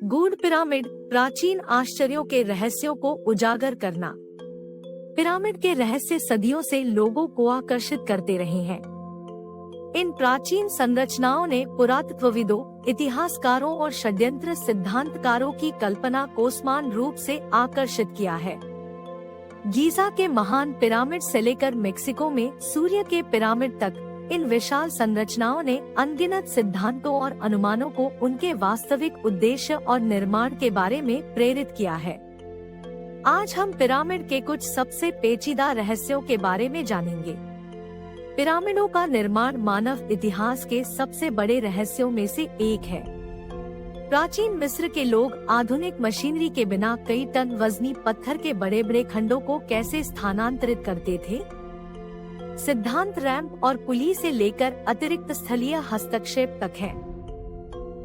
गूढ़ पिरामिड, प्राचीन आश्चर्यों के रहस्यों को उजागर करना। पिरामिड के रहस्य सदियों से लोगों को आकर्षित करते रहे हैं। इन प्राचीन संरचनाओं ने पुरातत्वविदों, इतिहासकारों और षड्यंत्र सिद्धांतकारों की कल्पना को समान रूप से आकर्षित किया है। गीजा के महान पिरामिड से लेकर मेक्सिको में सूर्य के पिरामिड तक, इन विशाल संरचनाओं ने अनगिनत सिद्धांतों और अनुमानों को उनके वास्तविक उद्देश्य और निर्माण के बारे में प्रेरित किया है। आज हम पिरामिड के कुछ सबसे पेचीदा रहस्यों के बारे में जानेंगे। पिरामिडों का निर्माण मानव इतिहास के सबसे बड़े रहस्यों में से एक है। प्राचीन मिस्र के लोग आधुनिक मशीनरी के बिना कई टन वजनी पत्थर के बड़े बड़े खंडों को कैसे स्थानांतरित करते थे? सिद्धांत रैंप और पुली से लेकर अतिरिक्त स्थलीय हस्तक्षेप तक है।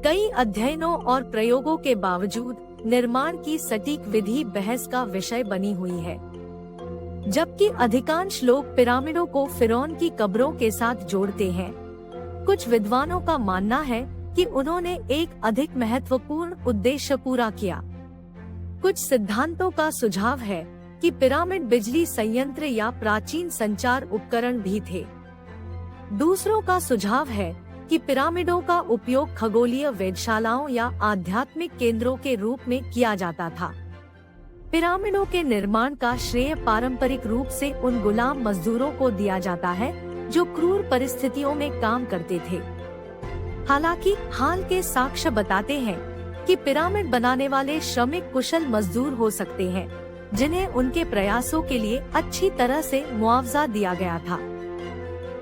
कई अध्ययनों और प्रयोगों के बावजूद निर्माण की सटीक विधि बहस का विषय बनी हुई है। जबकि अधिकांश लोग पिरामिडों को फिरौन की कब्रों के साथ जोड़ते हैं, कुछ विद्वानों का मानना है कि उन्होंने एक अधिक महत्वपूर्ण उद्देश्य पूरा किया। कुछ सिद्धांतों का सुझाव है कि पिरामिड बिजली संयंत्र या प्राचीन संचार उपकरण भी थे। दूसरों का सुझाव है कि पिरामिडों का उपयोग खगोलीय वेधशालाओं या आध्यात्मिक केंद्रों के रूप में किया जाता था। पिरामिडों के निर्माण का श्रेय पारंपरिक रूप से उन गुलाम मजदूरों को दिया जाता है जो क्रूर परिस्थितियों में काम करते थे। हालांकि हाल के साक्ष्य बताते हैं कि पिरामिड बनाने वाले श्रमिक कुशल मजदूर हो सकते हैं, जिन्हें उनके प्रयासों के लिए अच्छी तरह से मुआवजा दिया गया था।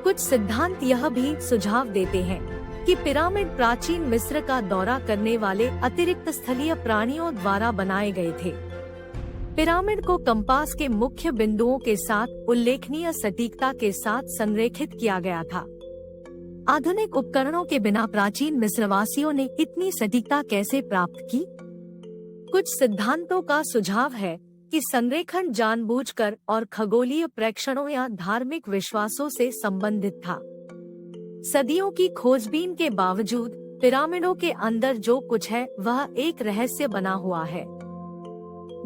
कुछ सिद्धांत यह भी सुझाव देते हैं कि पिरामिड प्राचीन मिस्र का दौरा करने वाले अतिरिक्त स्थलीय प्राणियों द्वारा बनाए गए थे। पिरामिड को कंपास के मुख्य बिंदुओं के साथ उल्लेखनीय सटीकता के साथ संरेखित किया गया था। आधुनिक उपकरणों के बिना प्राचीन मिस्रवासियों ने इतनी सटीकता कैसे प्राप्त की? कुछ सिद्धांतों का सुझाव है कि संरेखण जानबूझकर और खगोलीय प्रेक्षणों या धार्मिक विश्वासों से संबंधित था। सदियों की खोजबीन के बावजूद पिरामिडों के अंदर जो कुछ है वह एक रहस्य बना हुआ है।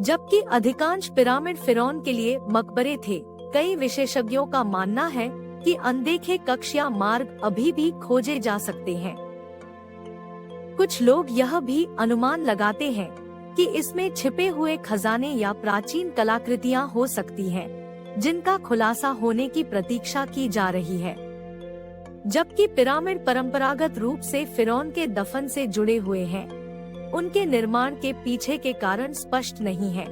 जबकि अधिकांश पिरामिड फिरौन के लिए मकबरे थे, कई विशेषज्ञों का मानना है कि अनदेखे कक्ष या मार्ग अभी भी खोजे जा सकते हैं। कुछ लोग यह भी अनुमान लगाते हैं कि इसमें छिपे हुए खजाने या प्राचीन कलाकृतियां हो सकती हैं, जिनका खुलासा होने की प्रतीक्षा की जा रही है। जबकि पिरामिड परंपरागत रूप से फिरौन के दफन से जुड़े हुए हैं, उनके निर्माण के पीछे के कारण स्पष्ट नहीं है।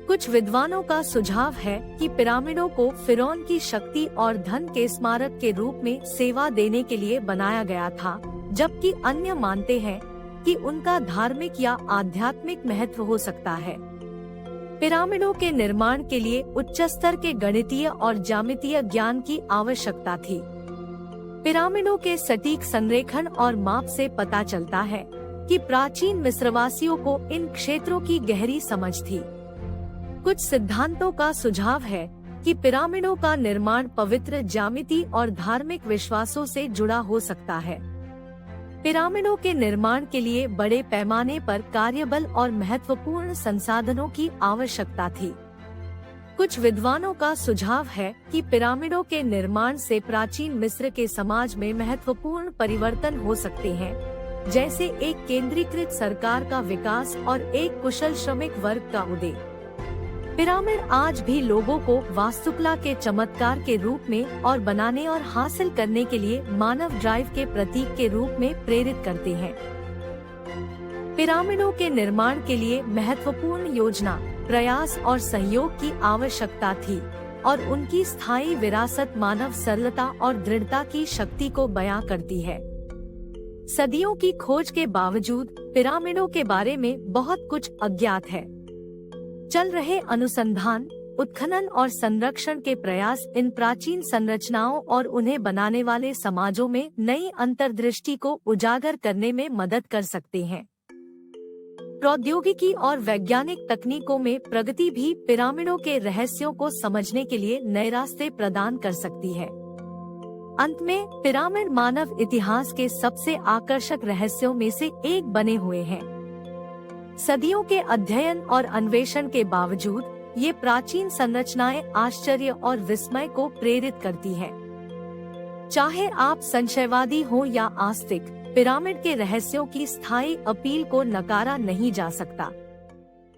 कुछ विद्वानों का सुझाव है कि पिरामिडों को फिरौन की शक्ति और धन के स्मारक के रूप में सेवा देने के लिए बनाया गया था, जबकि अन्य मानते हैं कि उनका धार्मिक या आध्यात्मिक महत्व हो सकता है। पिरामिडों के निर्माण के लिए उच्च स्तर के गणितीय और ज्यामितीय ज्ञान की आवश्यकता थी। पिरामिडों के सटीक संरेखण और माप से पता चलता है कि प्राचीन मिस्रवासियों को इन क्षेत्रों की गहरी समझ थी। कुछ सिद्धांतों का सुझाव है कि पिरामिडों का निर्माण पवित्र ज्यामिति और धार्मिक विश्वासों से जुड़ा हो सकता है। पिरामिडों के निर्माण के लिए बड़े पैमाने पर कार्यबल और महत्वपूर्ण संसाधनों की आवश्यकता थी। कुछ विद्वानों का सुझाव है कि पिरामिडों के निर्माण से प्राचीन मिस्र के समाज में महत्वपूर्ण परिवर्तन हो सकते हैं, जैसे एक केंद्रीकृत सरकार का विकास और एक कुशल श्रमिक वर्ग का उदय। पिरामिड आज भी लोगों को वास्तुकला के चमत्कार के रूप में और बनाने और हासिल करने के लिए मानव ड्राइव के प्रतीक के रूप में प्रेरित करते हैं। पिरामिडों के निर्माण के लिए महत्वपूर्ण योजना, प्रयास और सहयोग की आवश्यकता थी, और उनकी स्थायी विरासत मानव सरलता और दृढ़ता की शक्ति को बयां करती है। सदियों की खोज के बावजूद पिरामिडों के बारे में बहुत कुछ अज्ञात है। चल रहे अनुसंधान, उत्खनन और संरक्षण के प्रयास इन प्राचीन संरचनाओं और उन्हें बनाने वाले समाजों में नई अंतर्दृष्टि को उजागर करने में मदद कर सकते हैं। प्रौद्योगिकी और वैज्ञानिक तकनीकों में प्रगति भी पिरामिडों के रहस्यों को समझने के लिए नए रास्ते प्रदान कर सकती है। अंत में पिरामिड मानव इतिहास के सबसे आकर्षक रहस्यों में से एक बने हुए हैं। सदियों के अध्ययन और अन्वेषण के बावजूद ये प्राचीन संरचनाएं आश्चर्य और विस्मय को प्रेरित करती है। चाहे आप संशयवादी हो या आस्तिक, पिरामिड के रहस्यों की स्थायी अपील को नकारा नहीं जा सकता।